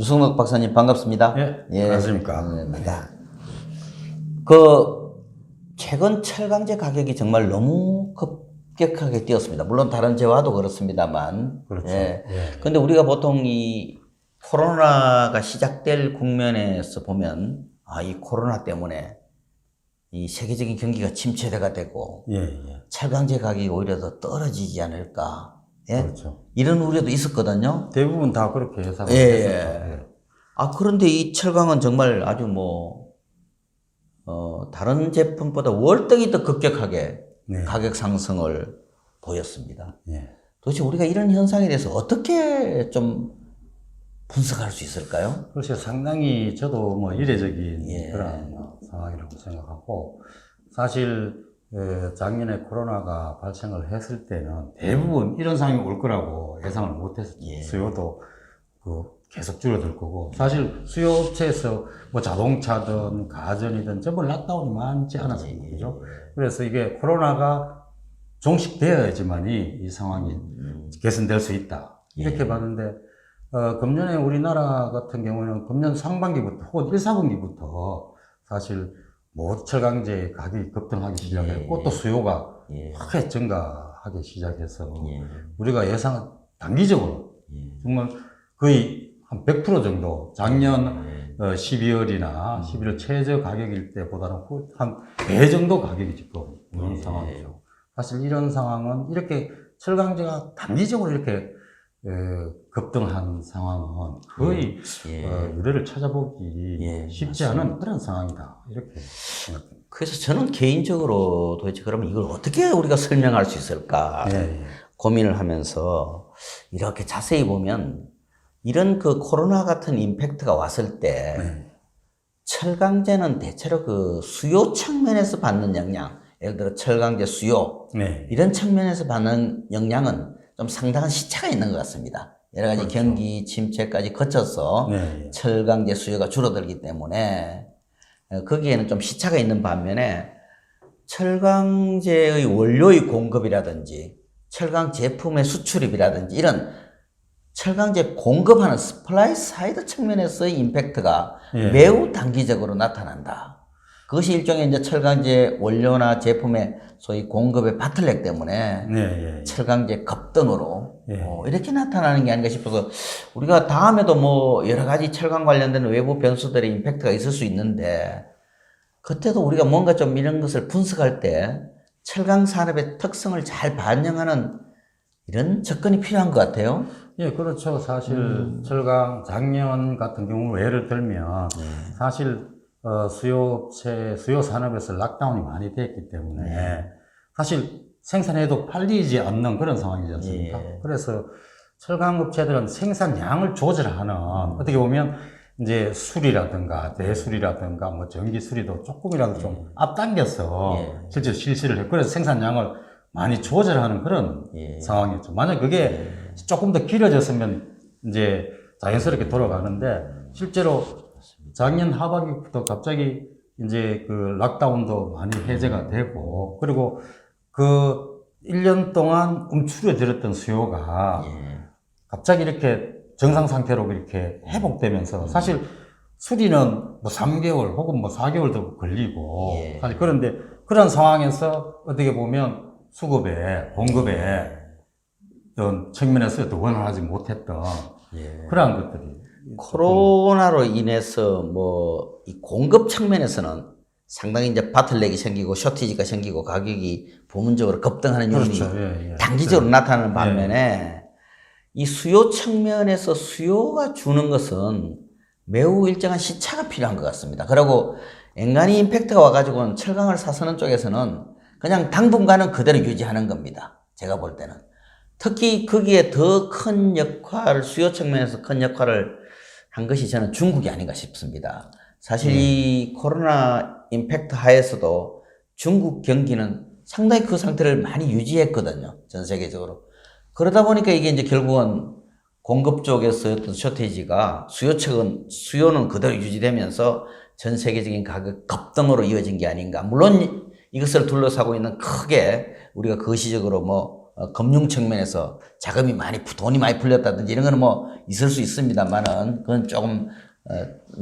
유승록 박사님 반갑습니다. 예, 안녕하십니까. 반갑습니다. 최근 철강제 가격이 정말 너무 급격하게 뛰었습니다. 물론 다른 재화도 그렇습니다만. 그렇죠. 예. 근데 우리가 보통 이 코로나가 시작될 국면에서 보면, 이 코로나 때문에 이 세계적인 경기가 침체가 되고, 철강제 가격이 오히려 더 떨어지지 않을까. 예? 그렇죠. 이런 우려도 있었거든요. 대부분 다 그렇게 예상을 했었죠. 그런데 이 철강은 정말 아주 다른 제품보다 월등히 더 급격하게 가격 상승을 보였습니다. 도대체 우리가 이런 현상에 대해서 어떻게 좀 분석할 수 있을까요? 그렇죠. 상당히 저도 이례적인 그런 상황이라고 생각하고, 사실 작년에 코로나가 발생을 했을 때는 대부분 이런 상황이 올 거라고 예상을 못 했었죠. 수요도 계속 줄어들 거고, 사실 수요업체에서 자동차든 가전이든 전부 락다운이 많지 않았습니다. 그죠? 그래서 이게 코로나가 종식되어야지만이 이 상황이 개선될 수 있다. 이렇게 봤는데, 금년에 우리나라 같은 경우에는 금년 상반기부터 혹은 1, 4분기부터 사실 철강제 가격이 급등하기 시작했고, 또 수요가 크게 증가하기 시작해서 우리가 단기적으로 정말 거의 한 100% 정도 작년 12월이나 11월 최저 가격일 때보다는 한 배 정도 가격이 지금 오는 상황이죠. 사실 이런 상황은 이렇게 철강제가 단기적으로 이렇게 급등한 상황은 거의 유례를 찾아보기 쉽지 않은 그런 상황이다. 이렇게 생각합니다. 그래서 저는 개인적으로 도대체 그러면 이걸 어떻게 우리가 설명할 수 있을까 고민을 하면서 이렇게 자세히 보면 이런 코로나 같은 임팩트가 왔을 때 철강제는 대체로 수요 측면에서 받는 영향, 예를 들어 철강제 수요 이런 측면에서 받는 영향은 좀 상당한 시차가 있는 것 같습니다. 여러 가지 경기 침체까지 거쳐서 철강제 수요가 줄어들기 때문에 거기에는 좀 시차가 있는 반면에 철강제의 원료의 공급이라든지 철강 제품의 수출입이라든지 이런 철강제 공급하는 스플라이 사이드 측면에서의 임팩트가 매우 단기적으로 나타난다. 그것이 일종의 이제 철강제 원료나 제품의 소위 공급의 바틀렉 때문에 철강제 급등으로 이렇게 나타나는 게 아닌가 싶어서 우리가 다음에도 여러 가지 철강 관련된 외부 변수들의 임팩트가 있을 수 있는데 그때도 우리가 뭔가 좀 이런 것을 분석할 때 철강 산업의 특성을 잘 반영하는 이런 접근이 필요한 것 같아요. 그렇죠. 사실 철강 작년 같은 경우 예를 들면 사실 수요 산업에서 락다운이 많이 됐기 때문에 사실 생산해도 팔리지 않는 그런 상황이지 않습니까? 그래서 철강업체들은 생산량을 조절하는 어떻게 보면 이제 수리라든가 대수리라든가 전기 수리도 조금이라도 좀 앞당겨서 실제로 실시를 했고 그래서 생산량을 많이 조절하는 그런 상황이었죠. 만약 그게 조금 더 길어졌으면 이제 자연스럽게 돌아가는데 실제로 작년 하반기부터 갑자기 이제 락다운도 많이 해제가 되고 그리고 1년 동안 움츠러들었던 수요가 갑자기 이렇게 정상 상태로 이렇게 회복되면서 사실 수리는 3개월 혹은 4개월도 걸리고 사실 그런데 그런 상황에서 어떻게 보면 수급에 공급에 어떤 측면에서 또 원활하지 못했던 그러한 것들이 코로나로 인해서 이 공급 측면에서는 상당히 이제 바틀렉이 생기고 쇼티지가 생기고 가격이 부분적으로 급등하는 요인이 단기적으로 나타나는 반면에 이 수요 측면에서 수요가 주는 것은 매우 일정한 시차가 필요한 것 같습니다. 그리고 엔간히 임팩트가 와가지고는 철강을 사서는 쪽에서는 그냥 당분간은 그대로 유지하는 겁니다. 제가 볼 때는. 특히 거기에 더 큰 역할을, 수요 측면에서 큰 역할을 한 것이 저는 중국이 아닌가 싶습니다. 사실 이 코로나 임팩트 하에서도 중국 경기는 상당히 그 상태를 많이 유지했거든요. 전 세계적으로. 그러다 보니까 이게 이제 결국은 공급 쪽에서 어떤 쇼티지가 수요는 그대로 유지되면서 전 세계적인 가격 급등으로 이어진 게 아닌가. 물론 이것을 둘러싸고 있는 크게 우리가 거시적으로 금융 측면에서 자금이 돈이 많이 풀렸다든지 이런 거는 뭐 있을 수 있습니다만은 그건 조금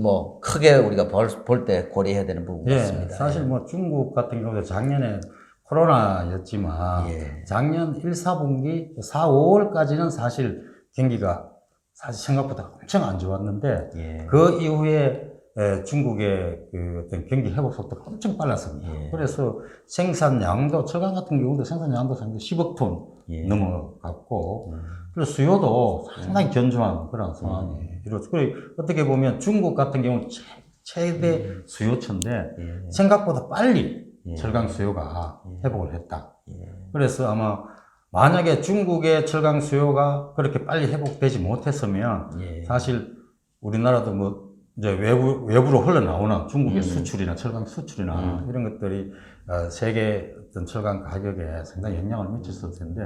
뭐 크게 우리가 볼 때 고려해야 되는 부분 같습니다. 사실 뭐 중국 같은 경우도 작년에 코로나였지만 작년 1, 4분기 4, 5월까지는 사실 경기가 사실 생각보다 엄청 안 좋았는데 그 이후에 중국의 그 어떤 경기 회복 속도가 엄청 빨랐습니다. 그래서 생산량도 철강 같은 경우도 생산량도 상당히 10억 톤 넘어갔고 그리고 수요도 상당히 견조한 그런 상황이 이루어졌고 어떻게 보면 중국 같은 경우는 최대 수요처인데 생각보다 빨리 철강 수요가 회복을 했다. 그래서 아마 만약에 중국의 철강 수요가 그렇게 빨리 회복되지 못했으면 사실 우리나라도 뭐 이제 외부로 흘러나오는 중국의 수출이나 철강 수출이나 이런 것들이 세계 어떤 철강 가격에 상당히 영향을 미쳤을 텐데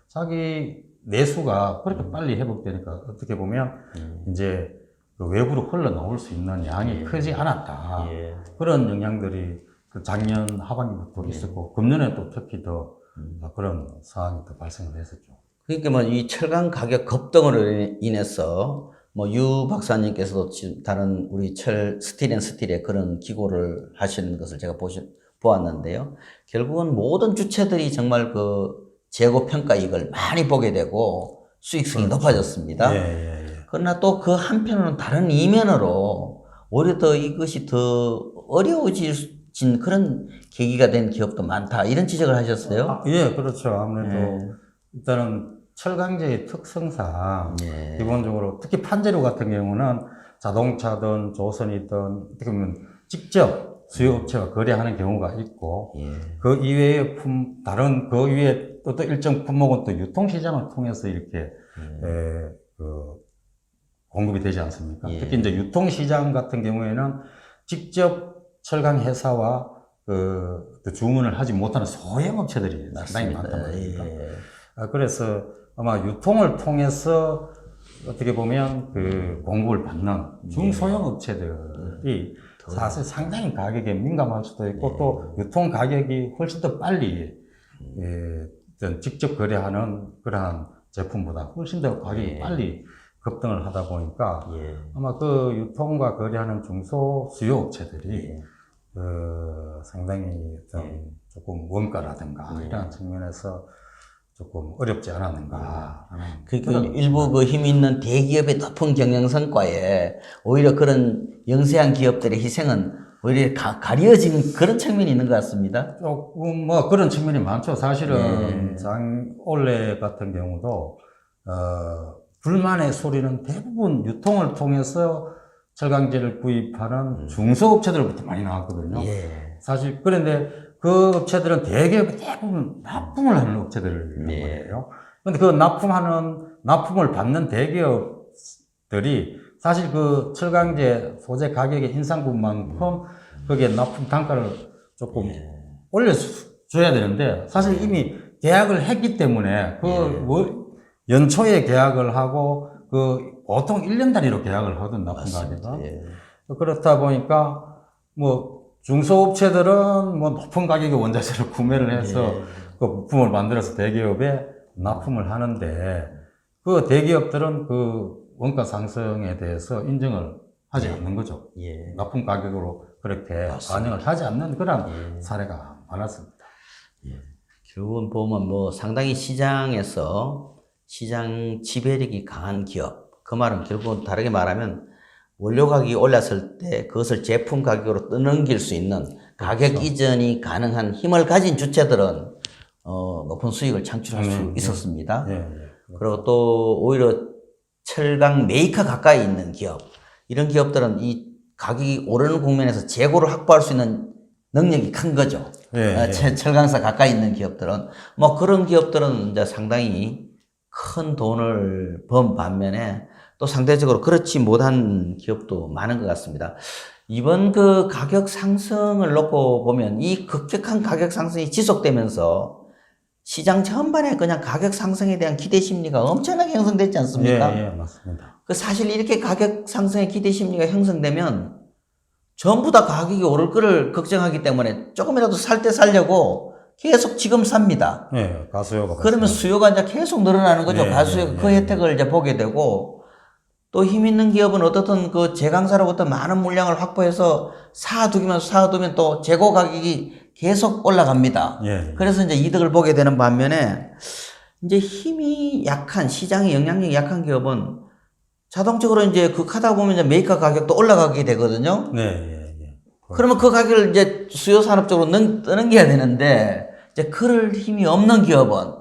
자기 내수가 그렇게 빨리 회복되니까 어떻게 보면 이제 그 외부로 흘러나올 수 있는 양이 크지 않았다. 그런 영향들이 그 작년 하반기부터 있었고 금년에 또 특히 더 그런 상황이 또 발생을 했었죠. 그러니까 뭐 이 철강 가격 급등으로 인해서 뭐 유 박사님께서도 지금 다른 우리 스틸의 그런 기고를 하시는 것을 제가 보았는데요. 결국은 모든 주체들이 정말 그 재고 평가 이익을 많이 보게 되고 수익성이 높아졌습니다. 그러나 또 그 한편으로는 다른 이면으로 오히려 더 이것이 더 어려워진 그런 계기가 된 기업도 많다. 이런 지적을 하셨어요? 그렇죠. 아무래도 일단은 철강제의 특성상 기본적으로 특히 판재료 같은 경우는 자동차든 조선이든 어떻게 보면 직접 수요업체가 거래하는 경우가 있고 그 이외에 다른 그 이외에 또 일정 품목은 또 유통시장을 통해서 이렇게 그 공급이 되지 않습니까? 특히 이제 유통시장 같은 경우에는 직접 철강 회사와 그 주문을 하지 못하는 소형 업체들이 상당히 많단 말입니다. 그래서 아마 유통을 통해서 어떻게 보면 그 공급을 받는 중소형 업체들이 사실 상당히 가격에 민감할 수도 있고 또 유통 가격이 훨씬 더 빨리 직접 거래하는 그러한 제품보다 훨씬 더 가격이 빨리 급등을 하다 보니까 아마 그 유통과 거래하는 중소 수요 업체들이 상당히 어떤 조금 원가라든가 이런 측면에서 조금 어렵지 않았는가. 일부 그 힘 있는 대기업의 높은 경영 성과에 오히려 그런 영세한 기업들의 희생은 오히려 가려진 그런 측면이 있는 것 같습니다. 조금 뭐 그런 측면이 많죠. 사실은 올해 같은 경우도 불만의 소리는 대부분 유통을 통해서 철강제를 구입하는 중소업체들부터 많이 나왔거든요. 사실 그런데 그 업체들은 대기업이 대부분 납품을 하는 업체들이란 말이에요. 그런데 그 납품을 받는 대기업들이 사실 그 철강제 소재 가격의 인상 분만큼 거기에 납품 단가를 조금 올려줘야 되는데 사실 이미 계약을 했기 때문에 연초에 계약을 하고 보통 1년 단위로 계약을 하던 납품 가격은 그렇다 보니까 뭐 중소업체들은 뭐 높은 가격의 원자재를 구매를 해서 그 부품을 만들어서 대기업에 납품을 하는데 그 대기업들은 그 원가 상승에 대해서 인정을 하지 않는 거죠. 납품 가격으로 그렇게 반영을 하지 않는 그런 사례가 많았습니다. 결국은 보면 뭐 상당히 시장에서 시장 지배력이 강한 기업, 그 말은 결국은 다르게 말하면 원료 가격이 올랐을 때 그것을 제품 가격으로 떠넘길 수 있는 가격 이전이 가능한 힘을 가진 주체들은 높은 수익을 창출할 수 있었습니다. 그리고 또 오히려 철강 메이커 가까이 있는 기업, 이런 기업들은 이 가격이 오르는 국면에서 재고를 확보할 수 있는 능력이 큰 거죠. 철강사 가까이 있는 기업들은 뭐 그런 기업들은 이제 상당히 큰 돈을 번 반면에 또 상대적으로 그렇지 못한 기업도 많은 것 같습니다. 이번 그 가격 상승을 놓고 보면 이 급격한 가격 상승이 지속되면서 시장 전반에 그냥 가격 상승에 대한 기대 심리가 엄청나게 형성됐지 않습니까? 맞습니다. 그 사실 이렇게 가격 상승의 기대 심리가 형성되면 전부 다 가격이 오를 거를 걱정하기 때문에 조금이라도 살 때 살려고 계속 지금 삽니다. 네, 가수요가. 그러면 수요가 이제 계속 늘어나는 거죠. 가수요가 그 혜택을 이제 보게 되고, 또 힘 있는 기업은 어떻든 그 제강사로부터 많은 물량을 확보해서 사두면 또 재고 가격이 계속 올라갑니다. 그래서 이제 이득을 보게 되는 반면에, 이제 힘이 약한, 시장의 영향력이 약한 기업은 자동적으로 이제 그 하다 보면 이제 메이커 가격도 올라가게 되거든요. 그러면 그 가격을 이제 수요 산업 쪽으로 넘겨야 되는데, 이제 그럴 힘이 없는 기업은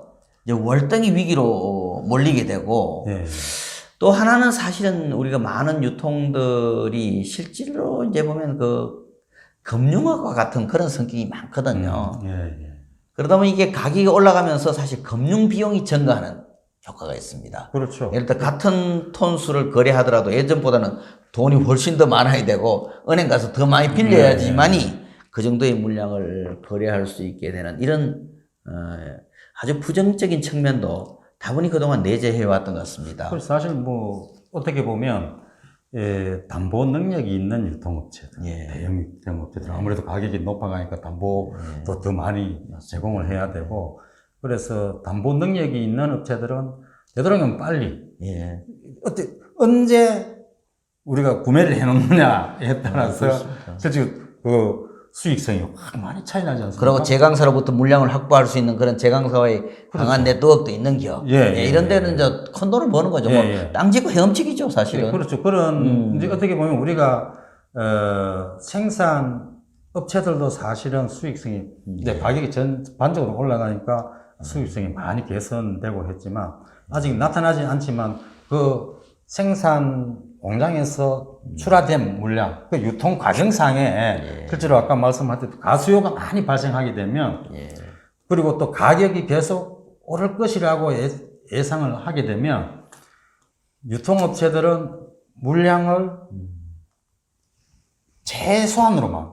이제 월등히 위기로 몰리게 되고, 또 하나는 사실은 우리가 많은 유통들이 실제로 이제 보면 그 금융업과 같은 그런 성격이 많거든요. 그러다 보면 이게 가격이 올라가면서 사실 금융 비용이 증가하는 효과가 있습니다. 그렇죠. 예를 들어 같은 톤수를 거래하더라도 예전보다는 돈이 훨씬 더 많아야 되고 은행 가서 더 많이 빌려야지만이 그 정도의 물량을 거래할 수 있게 되는 이런 아주 부정적인 측면도 다분히 그동안 내재해 왔던 것 같습니다. 그래서 사실 뭐 어떻게 보면 담보 능력이 있는 유통업체들, 대형 유통업체들 아무래도 가격이 높아가니까 담보도 더 많이 제공을 해야 되고, 그래서 담보 능력이 있는 업체들은 되도록이면 빨리 언제 우리가 구매를 해놓느냐에 따라서 실제 그 수익성이 확 많이 차이 나지 않습니까? 그리고 제강사로부터 물량을 확보할 수 있는 그런 제강사의 강한 네트워크도 있는 기업. 이런 데는 이제 큰 돈을 버는 거죠. 땅 짓고 헤엄치기죠, 사실은. 그렇죠. 그런, 이제 어떻게 보면 우리가, 생산 업체들도 사실은 수익성이, 이제 가격이 전반적으로 올라가니까 수익성이 많이 개선되고 했지만, 아직 나타나지 않지만, 그 생산 공장에서 출하된 물량, 그 유통 과정상에 실제로 아까 말씀하셨듯이 가수요가 많이 발생하게 되면 그리고 또 가격이 계속 오를 것이라고 예상을 하게 되면 유통업체들은 물량을 최소한으로만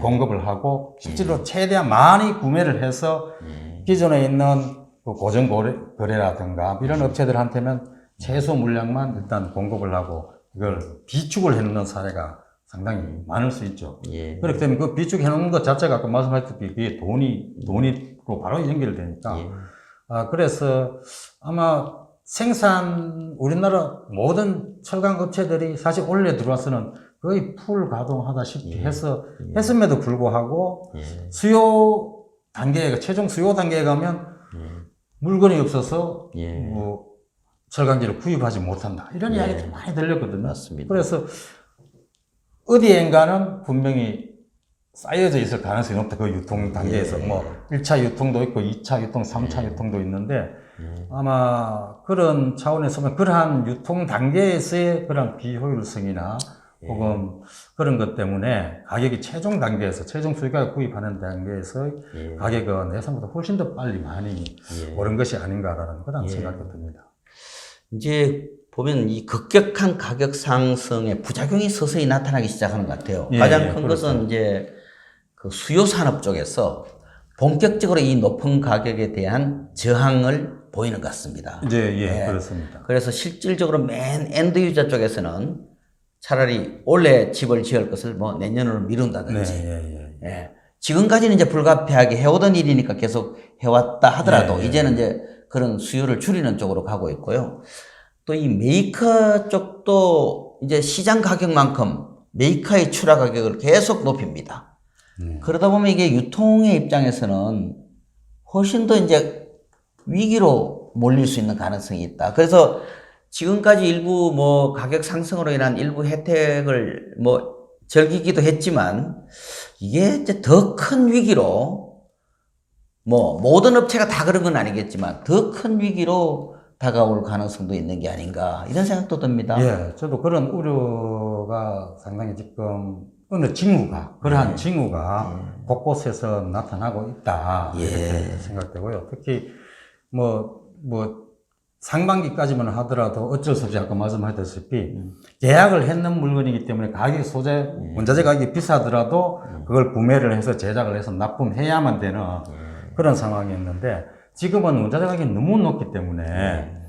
공급을 하고 실제로 최대한 많이 구매를 해서 기존에 있는 그 고정 거래라든가 이런 업체들한테는 최소 물량만 일단 공급을 하고 이걸 비축을 해놓는 사례가 상당히 많을 수 있죠. 그렇기 때문에 그 비축해놓는 것 자체가 아까 말씀하셨듯이 그게 돈으로 바로 연결되니까. 그래서 아마 우리나라 모든 철강 업체들이 사실 원래 들어와서는 거의 풀 가동하다시피 했음에도 불구하고 수요 단계가, 최종 수요 단계에 가면 물건이 없어서 뭐 철강지를 구입하지 못한다. 이런 이야기들이 많이 들렸거든요. 맞습니다. 그래서 어디엔가는 분명히 쌓여져 있을 가능성이 높다. 그 유통 단계에서. 뭐 1차 유통도 있고 2차 유통, 3차 유통도 있는데 아마 그런 차원에서 보면 그러한 유통 단계에서의 그런 비효율성이나 혹은 그런 것 때문에 가격이 최종 단계에서, 최종 수익가를 구입하는 단계에서 가격은 예상보다 훨씬 더 빨리 많이 오른 것이 아닌가라는 그런 생각이 듭니다. 이제 보면 이 급격한 가격 상승의 부작용이 서서히 나타나기 시작하는 것 같아요. 가장 큰 것은 이제 그 수요 산업 쪽에서 본격적으로 이 높은 가격에 대한 저항을 보이는 것 같습니다. 그렇습니다. 그래서 실질적으로 맨 엔드 유저 쪽에서는 차라리 올해 집을 지을 것을 뭐 내년으로 미룬다든지. 지금까지는 이제 불가피하게 해오던 일이니까 계속 해왔다 하더라도 이제는 이제 그런 수요를 줄이는 쪽으로 가고 있고요. 또 이 메이커 쪽도 이제 시장 가격만큼 메이커의 출하 가격을 계속 높입니다. 그러다 보면 이게 유통의 입장에서는 훨씬 더 이제 위기로 몰릴 수 있는 가능성이 있다. 그래서 지금까지 일부 뭐 가격 상승으로 인한 일부 혜택을 뭐 즐기기도 했지만 이게 이제 더 큰 위기로 뭐 모든 업체가 다 그런 건 아니겠지만 더 큰 위기로 다가올 가능성도 있는 게 아닌가 이런 생각도 듭니다. 저도 그런 우려가 상당히 지금 어느 징후가 그러한 징후가 곳곳에서 나타나고 있다 이렇게 생각되고요. 특히 뭐 상반기까지만 하더라도 어쩔 수 없이 아까 말씀하셨다시피 계약을 했는 물건이기 때문에 가격 원자재 가격이 비싸더라도 그걸 구매를 해서 제작을 해서 납품해야만 되는 그런 상황이었는데 지금은 원자재 가격이 너무 높기 때문에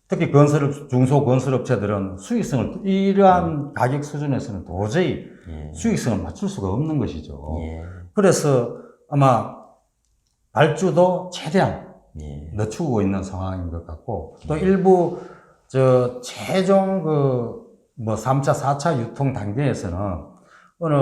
특히 중소 건설업체들은 수익성을 이러한 가격 수준에서는 도저히 수익성을 맞출 수가 없는 것이죠. 그래서 아마 발주도 최대한 예. 늦추고 있는 상황인 것 같고, 또 일부 최종 뭐 3차, 4차 유통 단계에서는 어느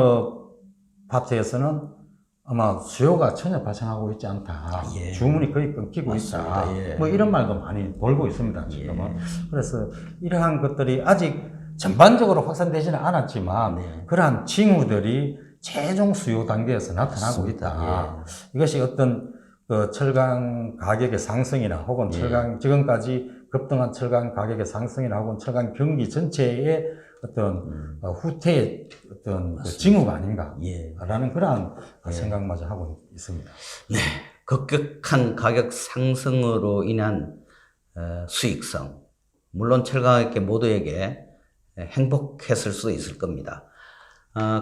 파트에서는 아마 수요가 전혀 발생하고 있지 않다. 예. 주문이 거의 끊기고 맞습니다. 있다. 예. 뭐 이런 말도 많이 돌고 있습니다, 지금은. 예. 그래서 이러한 것들이 아직 전반적으로 확산되지는 않았지만, 네. 그러한 징후들이 최종 수요 단계에서 나타나고 맞습니다. 있다. 이것이 어떤 철강 가격의 상승이나 혹은 지금까지 급등한 철강 가격의 상승이나 혹은 철강 경기 전체의 어떤 후퇴의 어떤 징후가 아닌가라는 그러한 생각마저 하고 있습니다. 네. 급격한 가격 상승으로 인한 수익성. 물론 철강업계 모두에게 행복했을 수도 있을 겁니다.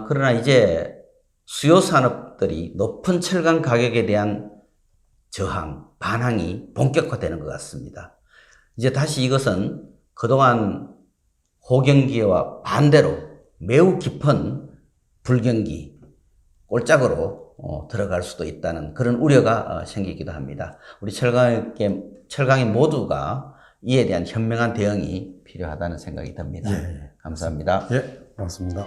그러나 이제 수요 산업들이 높은 철강 가격에 대한 저항, 반항이 본격화되는 것 같습니다. 이제 다시 이것은 그동안 호경기와 반대로 매우 깊은 불경기, 꼴짝으로 들어갈 수도 있다는 그런 우려가 생기기도 합니다. 우리 철강의 모두가 이에 대한 현명한 대응이 필요하다는 생각이 듭니다. 예. 감사합니다. 예, 고맙습니다.